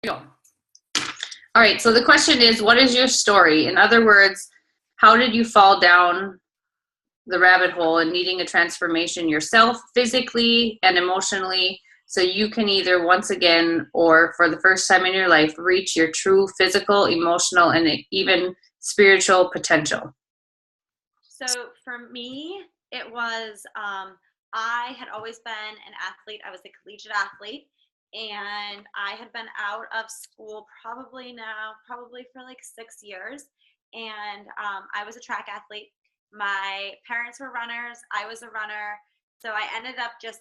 go. All right, so the question is, what is your story? In other words, how did you fall down the rabbit hole and needing a transformation yourself, physically and emotionally, so you can either once again or for the first time in your life reach your true physical, emotional, and even spiritual potential? So for me, it was I had always been an athlete. I was a collegiate athlete, and I had been out of school probably for like 6 years. And I was a track athlete. My parents were runners. I was a runner. So I ended up just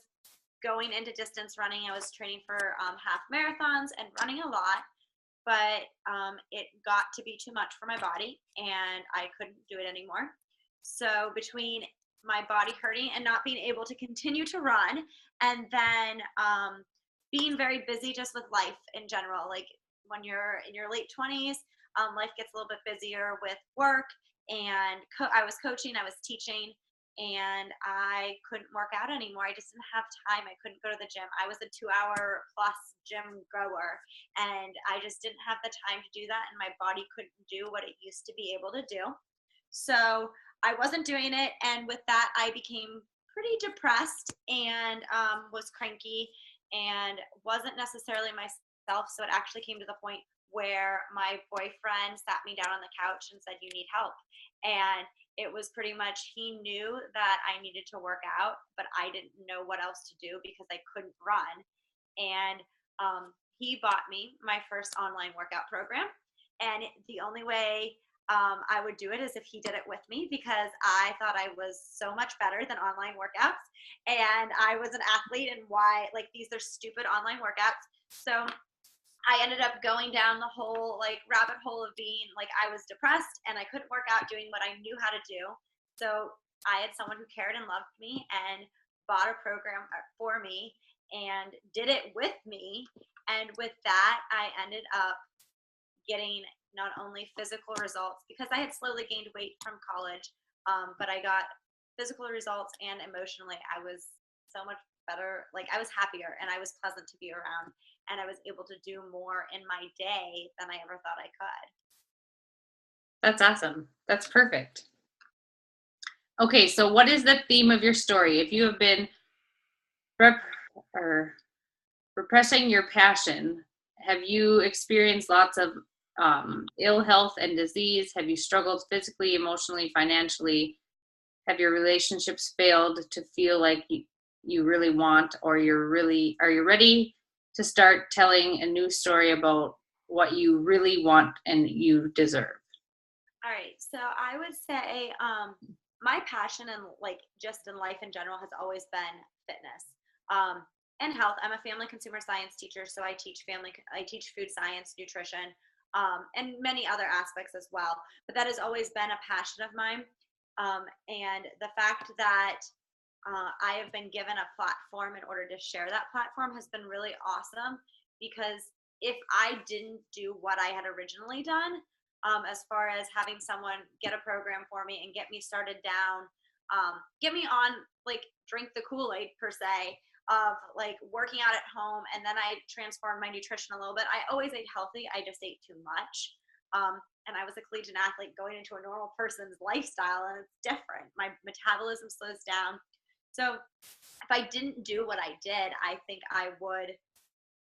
going into distance running. I was training for half marathons and running a lot, but it got to be too much for my body, and I couldn't do it anymore. So between my body hurting and not being able to continue to run, and then being very busy just with life in general, like when you're in your late 20s, life gets a little bit busier with work, and I was coaching, I was teaching, and I couldn't work out anymore. I just didn't have time. I couldn't go to the gym. I was a 2 hour plus gym goer, and I just didn't have the time to do that, and my body couldn't do what it used to be able to do. So I wasn't doing it, and with that, I became pretty depressed and was cranky and wasn't necessarily myself. So it actually came to the point where my boyfriend sat me down on the couch and said, "You need help." And it was pretty much, he knew that I needed to work out, but I didn't know what else to do because I couldn't run. And he bought me my first online workout program. And the only way I would do it is if he did it with me, because I thought I was so much better than online workouts. And I was an athlete, and why, like, these are stupid online workouts. So I ended up going down the whole like rabbit hole of being like, I was depressed and I couldn't work out doing what I knew how to do. So I had someone who cared and loved me and bought a program for me and did it with me. And with that, I ended up getting not only physical results, because I had slowly gained weight from college, but I got physical results, and emotionally, I was so much better. Like, I was happier and I was pleasant to be around, and I was able to do more in my day than I ever thought I could. That's awesome. That's perfect. Okay, so what is the theme of your story? If you have been rep- or repressing your passion, have you experienced lots of ill health and disease? Have you struggled physically, emotionally, financially? Have your relationships failed to feel like you really want, or are you ready to start telling a new story about what you really want and you deserve? All right. So I would say my passion and like just in life in general has always been fitness and health. I'm a family consumer science teacher, so I teach food science, nutrition, and many other aspects as well. But that has always been a passion of mine. And the fact that I have been given a platform in order to share that platform has been really awesome, because if I didn't do what I had originally done, as far as having someone get a program for me and get me started down, get me on, like, drink the Kool-Aid per se, of like working out at home, and then I transformed my nutrition a little bit. I always ate healthy, I just ate too much. And I was a collegiate athlete going into a normal person's lifestyle, and it's different. My metabolism slows down. So if I didn't do what I did, I think I would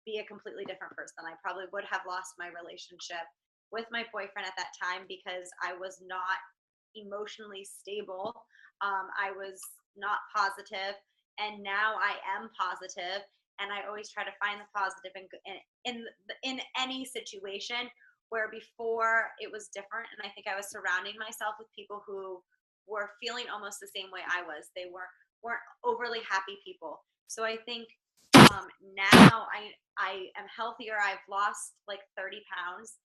be a completely different person. I probably would have lost my relationship with my boyfriend at that time because I was not emotionally stable. I was not positive, and now I am positive, and I always try to find the positive in any situation. Where before it was different, and I think I was surrounding myself with people who were feeling almost the same way I was. They weren't overly happy people. So I think now I am healthier. I've lost like 30 pounds,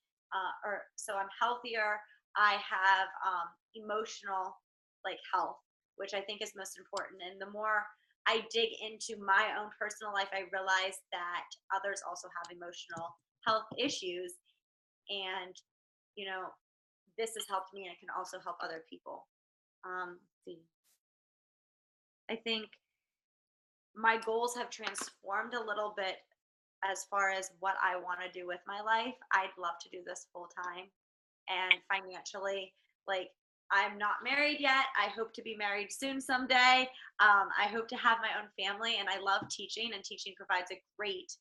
or so I'm healthier. I have emotional like health, which I think is most important. And the more I dig into my own personal life, I realize that others also have emotional health issues, and you know, this has helped me, and it can also help other people. See, I think my goals have transformed a little bit as far as what I want to do with my life, I'd love to do this full time. And financially, like, I'm not married yet. I hope to be married soon someday. I hope to have my own family, and I love teaching, and teaching provides a great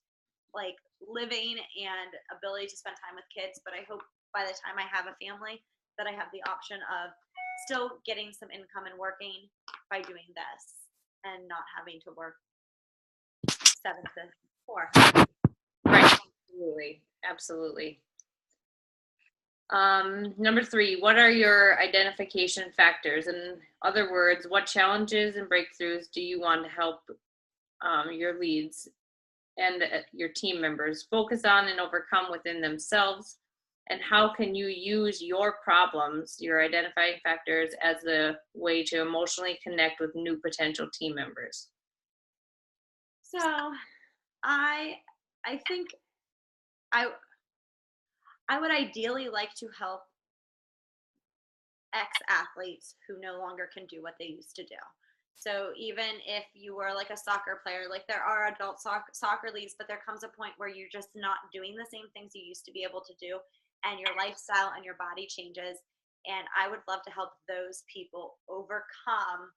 like living and ability to spend time with kids. But I hope by the time I have a family that I have the option of still getting some income and working by doing this and not having to work 7 to 4. Right. Absolutely. Absolutely. Number 3, what are your identification factors? In other words, what challenges and breakthroughs do you want to help your leads and your team members focus on and overcome within themselves? And how can you use your problems, your identifying factors, as a way to emotionally connect with new potential team members? So I think I I would ideally like to help ex-athletes who no longer can do what they used to do. So even if you were like a soccer player, like there are adult soccer leagues, but there comes a point where you're just not doing the same things you used to be able to do, and your lifestyle and your body changes. And I would love to help those people overcome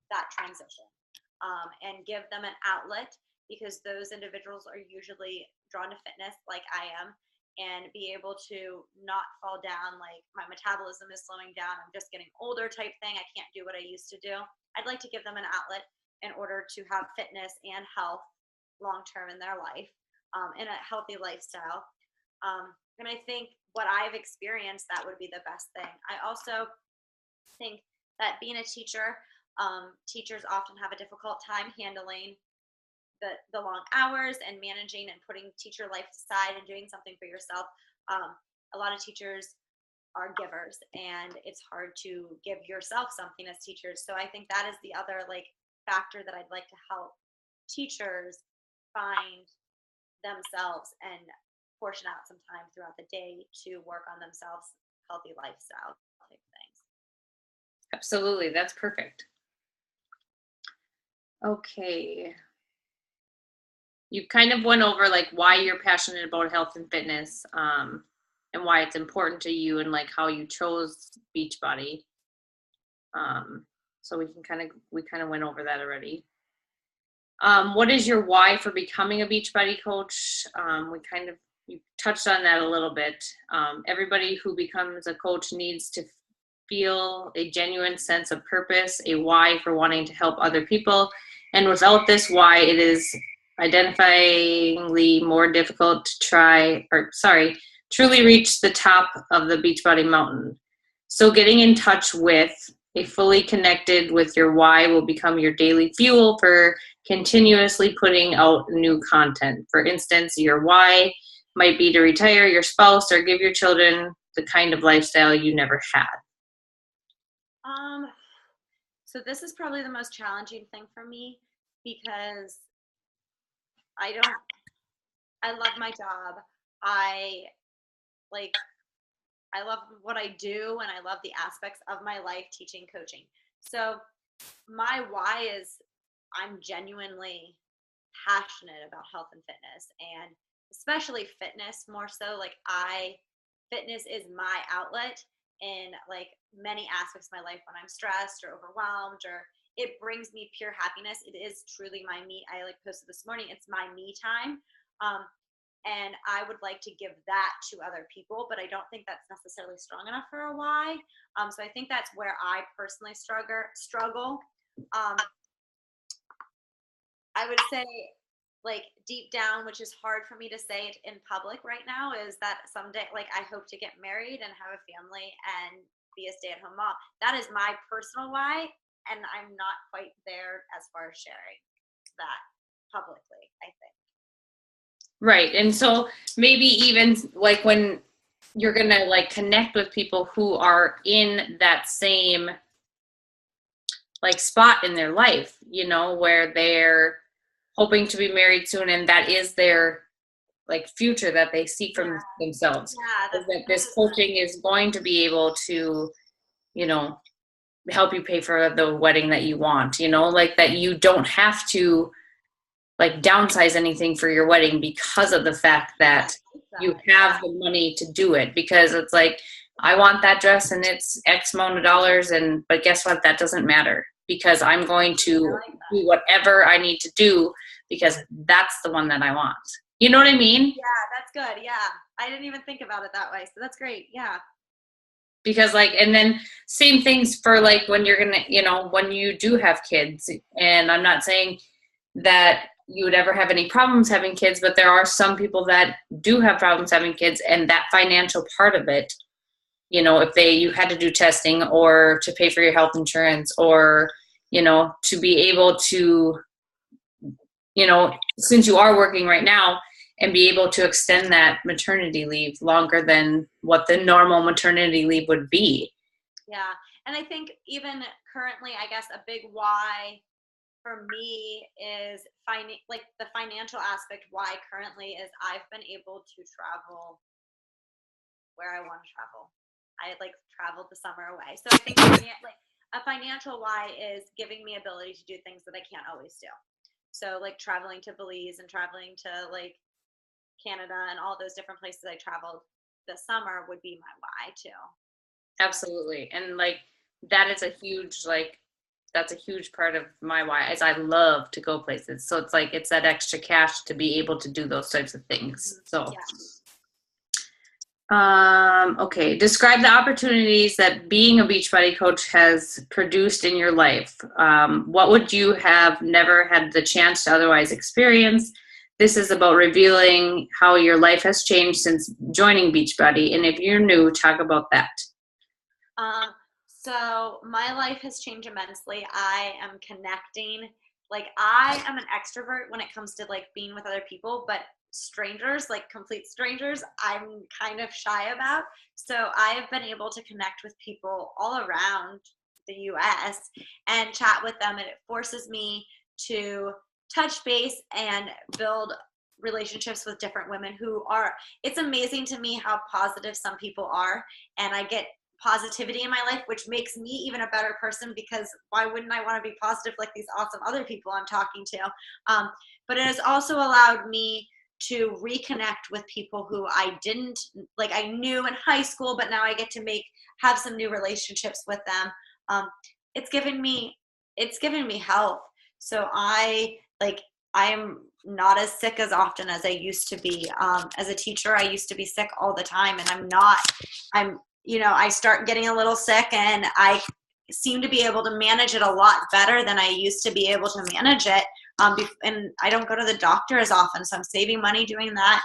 that transition, and give them an outlet, because those individuals are usually drawn to fitness like I am, and be able to not fall down like my metabolism is slowing down, I'm just getting older type thing, I can't do what I used to do. I'd like to give them an outlet in order to have fitness and health long term in their life, and a healthy lifestyle. And I think what I've experienced, that would be the best thing. I also think that being a teacher, teachers often have a difficult time handling the long hours and managing and putting teacher life aside and doing something for yourself. A lot of teachers are givers, and it's hard to give yourself something as teachers. So I think that is the other like factor that I'd like to help teachers find themselves and portion out some time throughout the day to work on themselves, healthy lifestyle type things. Absolutely. That's perfect. Okay. You kind of went over like why you're passionate about health and fitness, and why it's important to you, and like how you chose Beachbody. So we kind of went over that already. What is your why for becoming a Beachbody coach? You touched on that a little bit. Everybody who becomes a coach needs to feel a genuine sense of purpose, a why for wanting to help other people. And without this why, it is identifyingly more difficult to truly reach the top of the Beachbody mountain. So getting in touch with a fully connected with your why will become your daily fuel for continuously putting out new content. For instance, your why might be to retire your spouse or give your children the kind of lifestyle you never had. So this is probably the most challenging thing for me, because I love my job. I like I love what I do, and I love the aspects of my life, teaching, coaching. So my why is I'm genuinely passionate about health and fitness, and especially fitness more so. Fitness is my outlet in like many aspects of my life when I'm stressed or overwhelmed, or it brings me pure happiness. It is truly my me. I like posted this morning, it's my me time. And I would like to give that to other people, but I don't think that's necessarily strong enough for a why. So I think that's where I personally struggle. I would say, like, deep down, which is hard for me to say it in public right now, is that someday, like, I hope to get married and have a family and be a stay-at-home mom. That is my personal why, and I'm not quite there as far as sharing that publicly, I think. Right. And so maybe even like when you're going to like connect with people who are in that same like spot in their life, where they're hoping to be married soon, and that is their like future that they see from themselves. Yeah, that this coaching is going to be able to, help you pay for the wedding that you want, like that you don't have to like downsize anything for your wedding because of the fact that you have the money to do it, because it's like, I want that dress and it's X amount of dollars, and but guess what? That doesn't matter, because I'm going to do whatever I need to do because that's the one that I want. You know what I mean? Yeah, that's good. Yeah. I didn't even think about it that way. So that's great. Yeah. Because like, and then same things for like when you're gonna, you know, when you do have kids, and I'm not saying that you would ever have any problems having kids, but there are some people that do have problems having kids, and that financial part of it, you know, if you had to do testing or to pay for your health insurance, or, you know, to be able to, you know, since you are working right now, and be able to extend that maternity leave longer than what the normal maternity leave would be. Yeah. And I think even currently, I guess a big why for me is like the financial aspect. Why currently is I've been able to travel where I want to travel. I like traveled the summer away. So I think like a financial why is giving me ability to do things that I can't always do. So like traveling to Belize and traveling to like Canada and all those different places I traveled this summer would be my why too. Absolutely. And like, that is a huge, like, that's a huge part of my why, is I love to go places. So it's like, it's that extra cash to be able to do those types of things. So, okay. Describe the opportunities that being a Beachbody coach has produced in your life. What would you have never had the chance to otherwise experience? This is about revealing how your life has changed since joining Beachbody. And if you're new, talk about that. So my life has changed immensely. I am connecting. Like I am an extrovert when it comes to like being with other people, but strangers, like complete strangers, I'm kind of shy about. So I have been able to connect with people all around the US and chat with them, and it forces me to touch base and build relationships with different women who are, it's amazing to me how positive some people are, and I get positivity in my life, which makes me even a better person, because why wouldn't I want to be positive like these awesome other people I'm talking to? But it has also allowed me to reconnect with people who I didn't, like I knew in high school, but now I get to have some new relationships with them. It's given me health. So I'm not as sick as often as I used to be. As a teacher, I used to be sick all the time, and I start getting a little sick, and I seem to be able to manage it a lot better than I used to be able to manage it. And I don't go to the doctor as often, so I'm saving money doing that.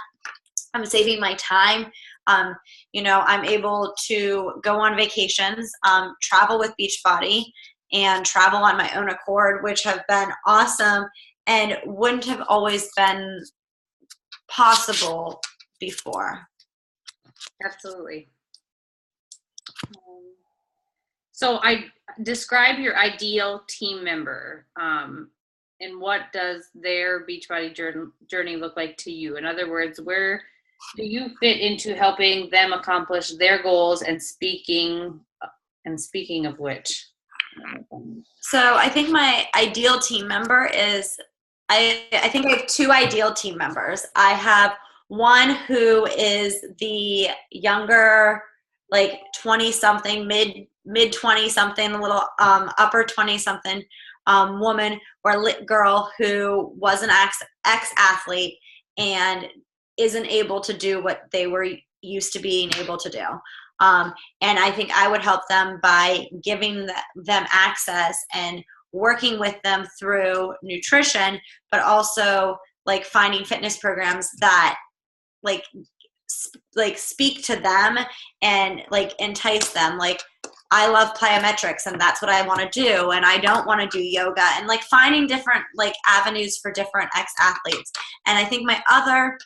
I'm saving my time. I'm able to go on vacations, travel with Beachbody, and travel on my own accord, which have been awesome and wouldn't have always been possible before. Absolutely. So I describe your ideal team member, and what does their Beachbody journey look like to you? In other words, where do you fit into helping them accomplish their goals? And speaking of which, so I think my ideal team member is, I think I have two ideal team members. I have one who is the younger, like 20 something, mid 20 something, a little upper 20 something woman or girl who was an ex athlete and isn't able to do what they were used to being able to do. And I think I would help them by giving them access and working with them through nutrition, but also like finding fitness programs that like speak to them and like entice them. Like I love plyometrics and that's what I want to do, and I don't want to do yoga, and like finding different like avenues for different ex-athletes. And I think my other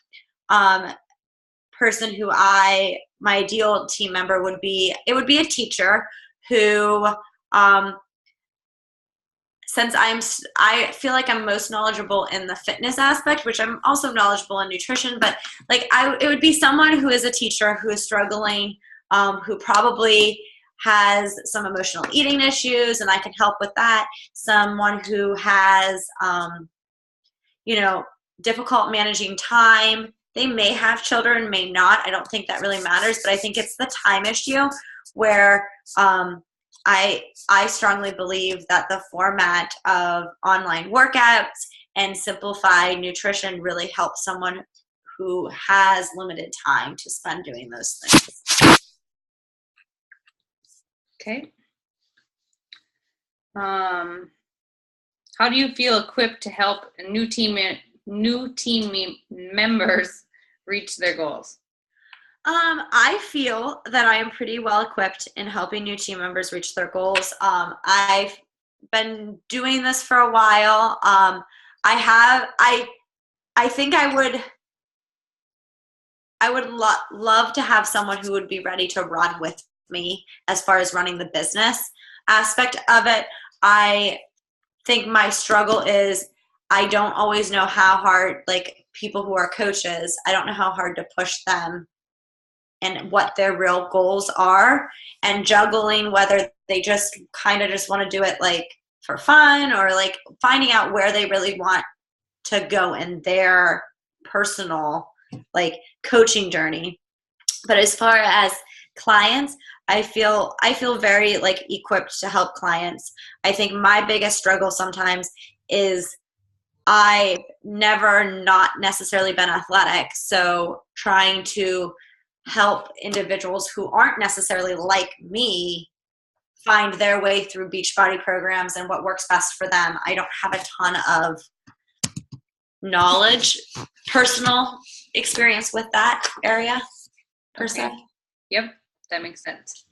person who my ideal team member would be a teacher who since I feel like I'm most knowledgeable in the fitness aspect, which I'm also knowledgeable in nutrition, but like it would be someone who is a teacher who is struggling, who probably has some emotional eating issues, and I can help with that. Someone who has, difficult managing time. They may have children, may not. I don't think that really matters, but I think it's the time issue where I strongly believe that the format of online workouts and simplified nutrition really helps someone who has limited time to spend doing those things. Okay. How do you feel equipped to help new team members reach their goals? I feel that I am pretty well equipped in helping new team members reach their goals. I've been doing this for a while. I think I would love to have someone who would be ready to run with me as far as running the business aspect of it. I think my struggle is I don't always know how hard, like people who are coaches, I don't know how hard to push them and what their real goals are, and juggling whether they just kind of just want to do it like for fun or like finding out where they really want to go in their personal like coaching journey. But as far as clients, I feel very like equipped to help clients. I think my biggest struggle sometimes is I've never not necessarily been athletic, so trying to help individuals who aren't necessarily like me find their way through Beachbody programs and what works best for them. I don't have a ton of knowledge, personal experience with that area per se. Yep, that makes sense.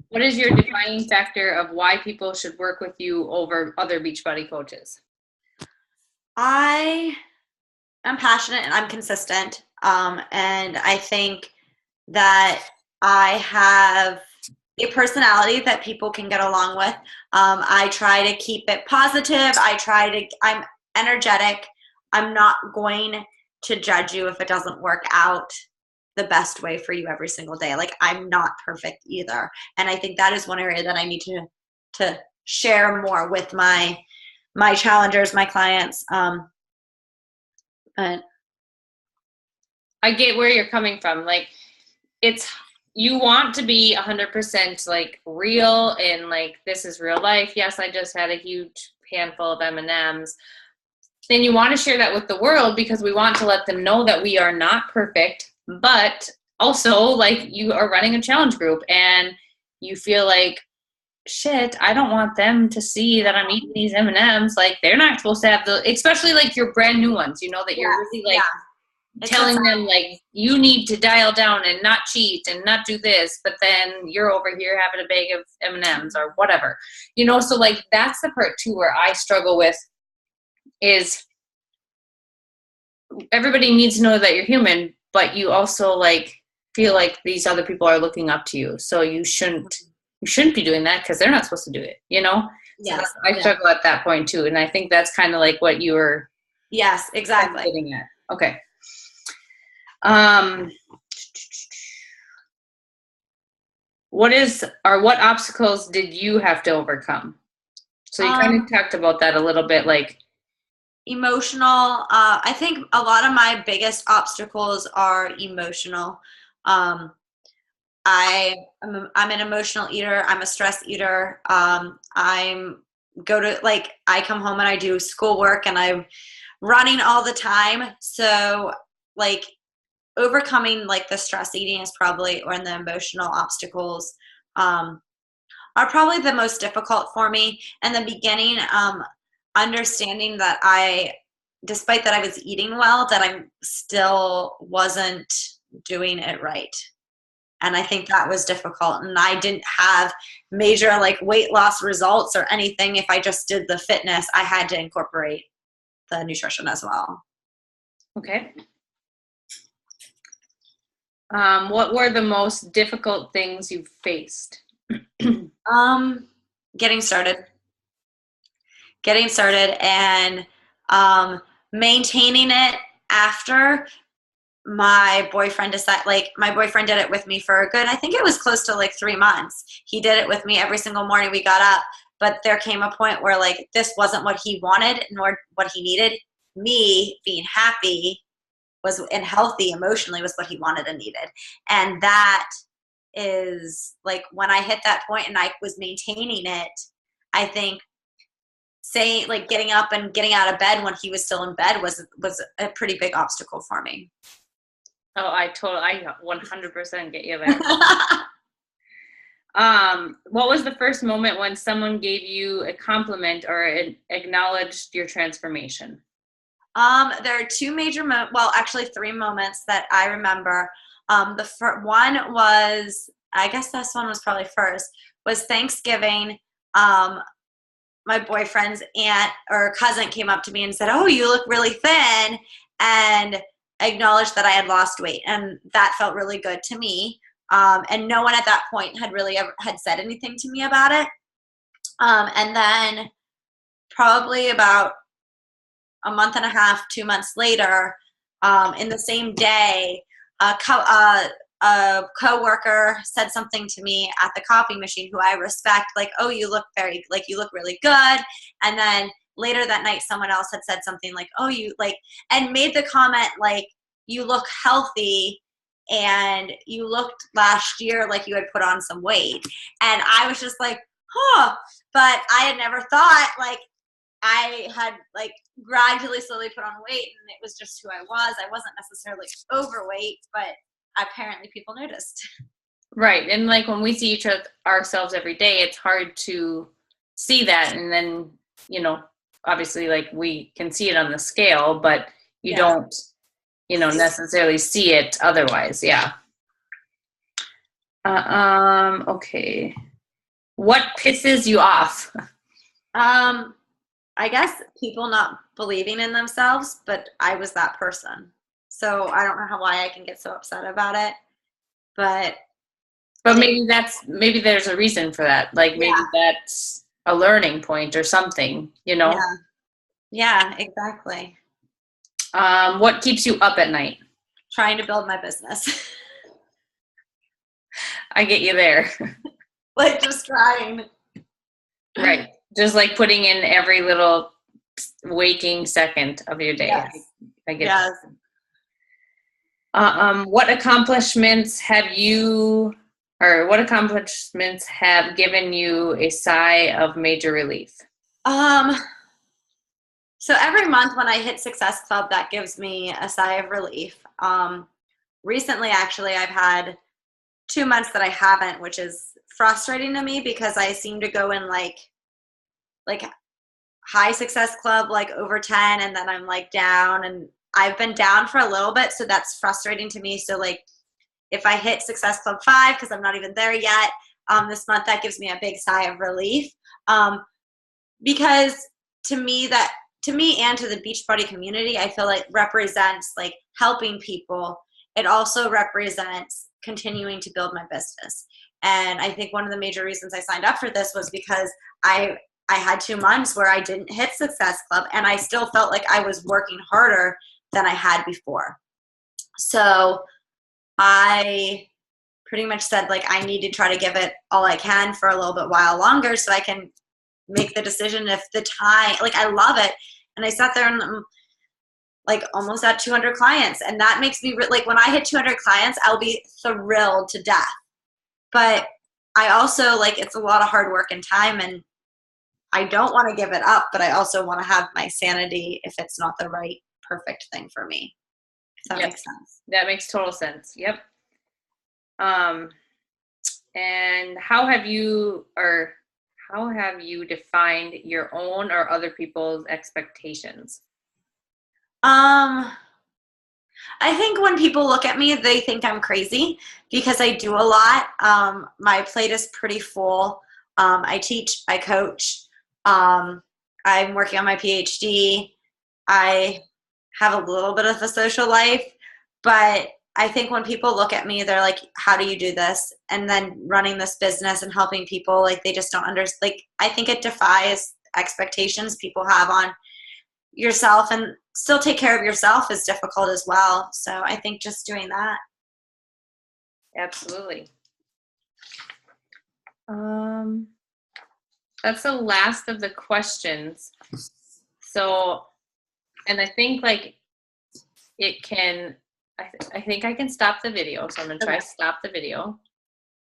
What is your defining factor of why people should work with you over other Beachbody coaches? I am passionate and I'm consistent. And I think that I have a personality that people can get along with. I try to keep it positive. I'm energetic. I'm not going to judge you if it doesn't work out the best way for you every single day. Like, I'm not perfect either. And I think that is one area that I need to share more with my challengers, my clients. But I get where you're coming from. Like, you want to be 100% like real and like, this is real life. Yes, I just had a huge handful of M&Ms. And you want to share that with the world because we want to let them know that we are not perfect, but also like you are running a challenge group and you feel like, shit, I don't want them to see that I'm eating these M&Ms. Like, they're not supposed to have especially like your brand new ones, that you're really like telling them like, you need to dial down and not cheat and not do this, but then you're over here having a bag of M&Ms or whatever, so like that's the part too where I struggle with is everybody needs to know that you're human, but you also like feel like these other people are looking up to you. So you shouldn't be doing that because they're not supposed to do it, Yes. So I struggle at that point too. And I think that's kind of like what you were. Yes, exactly. Getting at. Okay. What obstacles did you have to overcome? So you kind of talked about that a little bit, like emotional. I think a lot of my biggest obstacles are emotional. I'm an emotional eater. I'm a stress eater. I come home and I do schoolwork and I'm running all the time. So like overcoming like the stress eating is probably, or the emotional obstacles, are probably the most difficult for me. In the beginning, understanding that despite that I was eating well, that I still wasn't doing it right. And I think that was difficult. And I didn't have major like weight loss results or anything. If I just did the fitness, I had to incorporate the nutrition as well. Okay. What were the most difficult things you faced? Getting started and maintaining it after my boyfriend decided, like my boyfriend did it with me for a good, I think it was close to like 3 months. He did it with me every single morning we got up. but there came a point where like this wasn't what he wanted nor what he needed. Me being happy was and healthy emotionally was what he wanted and needed. And that is like when I hit that point and I was maintaining it, I think saying like getting up and getting out of bed when he was still in bed was a pretty big obstacle for me. Oh, I 100% get you there. What was the first moment when someone gave you a compliment or acknowledged your transformation? There are two major well, actually three moments that I remember. The one was, I guess this one was probably first, was Thanksgiving. My boyfriend's aunt or cousin came up to me and said, "Oh, you look really thin," and acknowledged that I had lost weight, and that felt really good to me. And no one at that point had really ever had said anything to me about it. And then probably about a month and a half, 2 months later, in the same day, a coworker said something to me at the copy machine who I respect, like, "Oh, you look really good." And then later that night, someone else had said something like, "Oh, you like," and made the comment like, "You look healthy and you looked last year like you had put on some weight." And I was just like, huh, but I had never thought like I had like gradually slowly put on weight and it was just who I was. I wasn't necessarily overweight, but apparently people noticed. Right. And like when we see ourselves every day, it's hard to see that. And then, obviously like we can see it on the scale, but you don't, necessarily see it otherwise. Yeah. Okay. What pisses you off? I guess people not believing in themselves, but I was that person. So I don't know why I can get so upset about it, but maybe there's a reason for that. Like maybe that's a learning point or something, Yeah, exactly. What keeps you up at night? Trying to build my business. I get you there. Like just trying. Right. Just like putting in every little waking second of your day. Yes. I get that. What accomplishments have given you a sigh of major relief? So every month when I hit Success Club, that gives me a sigh of relief. Recently, actually, I've had 2 months that I haven't, which is frustrating to me because I seem to go in like high Success Club, like over 10, and then I'm like down, and I've been down for a little bit, so that's frustrating to me. So like if I hit Success Club 5, because I'm not even there yet, this month, that gives me a big sigh of relief. Because to me and to the Beachbody community, I feel like represents like helping people. It also represents continuing to build my business. And I think one of the major reasons I signed up for this was because I had 2 months where I didn't hit Success Club, and I still felt like I was working harder than I had before. So I pretty much said like I need to try to give it all I can for a little bit while longer so I can make the decision if the time, like I love it. And I sat there and I'm like almost at 200 clients. And that makes me like when I hit 200 clients, I'll be thrilled to death. But I also like, it's a lot of hard work and time, and I don't want to give it up, but I also want to have my sanity if it's not the right perfect thing for me. If that makes sense. That makes total sense. Yep. And how have you defined your own or other people's expectations? I think when people look at me, they think I'm crazy because I do a lot. My plate is pretty full. I teach, I coach. I'm working on my PhD. I have a little bit of a social life, but I think when people look at me, they're like, how do you do this? And then running this business and helping people, like they just don't understand. Like, I think it defies expectations people have on yourself, and still take care of yourself is difficult as well. So I think just doing that. Absolutely. That's the last of the questions. So, and I think like it can, I think I can stop the video. So I'm gonna try Okay. stop the video.